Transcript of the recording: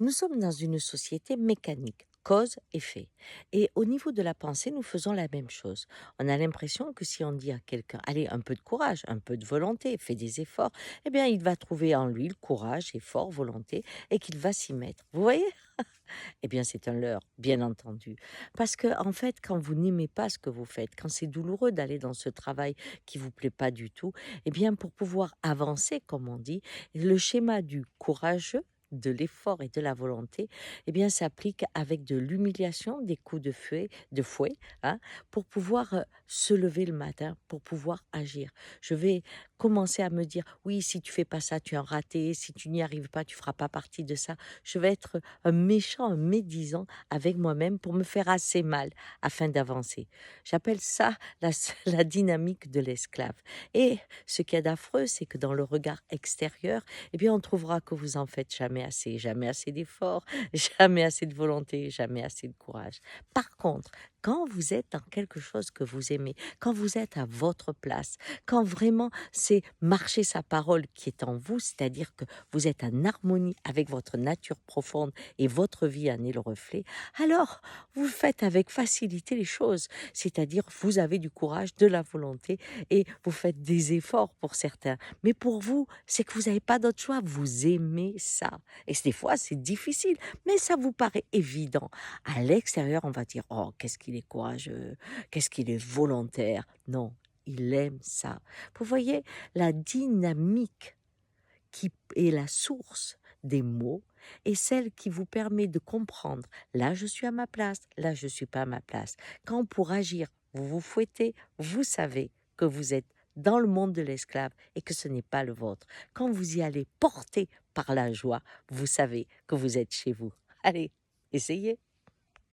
Nous sommes dans une société mécanique, cause, effet. Et au niveau de la pensée, nous faisons la même chose. On a l'impression que si on dit à quelqu'un, allez, un peu de courage, un peu de volonté, fais des efforts, eh bien, il va trouver en lui le courage, effort, volonté, et qu'il va s'y mettre. Vous voyez? Eh bien, c'est un leurre, bien entendu. Parce que, en fait, quand vous n'aimez pas ce que vous faites, quand c'est douloureux d'aller dans ce travail qui vous plaît pas du tout, eh bien, pour pouvoir avancer, comme on dit, le schéma du courageux, de l'effort et de la volonté, eh bien, s'applique avec de l'humiliation, des coups de fouet, hein, pour pouvoir se lever le matin, pour pouvoir agir. Je vais commencer à me dire, oui, si tu fais pas ça, tu es un raté, si tu n'y arrives pas, tu feras pas partie de ça. Je vais être un méchant, un médisant avec moi-même pour me faire assez mal afin d'avancer. J'appelle ça la dynamique de l'esclave. Et ce qu'il y a d'affreux, c'est que dans le regard extérieur, eh bien, on trouvera que vous en faites jamais assez d'efforts, jamais assez de volonté, jamais assez de courage. Par contre, quand vous êtes dans quelque chose que vous aimez, quand vous êtes à votre place, quand vraiment c'est marcher sa parole qui est en vous, c'est-à-dire que vous êtes en harmonie avec votre nature profonde et votre vie en est le reflet, alors vous faites avec facilité les choses. C'est-à-dire, vous avez du courage, de la volonté et vous faites des efforts pour certains. Mais pour vous, c'est que vous n'avez pas d'autre choix. Vous aimez ça. Et des fois, c'est difficile, mais ça vous paraît évident. À l'extérieur, on va dire, oh, qu'est-ce qu'il est courageux, qu'est-ce qu'il est volontaire. Non, il aime ça. Vous voyez, la dynamique qui est la source des mots et celle qui vous permet de comprendre, là je suis à ma place, là je suis pas à ma place. Quand pour agir, vous vous fouettez, vous savez que vous êtes dans le monde de l'esclave et que ce n'est pas le vôtre. Quand vous y allez porté par la joie, vous savez que vous êtes chez vous. Allez, essayez.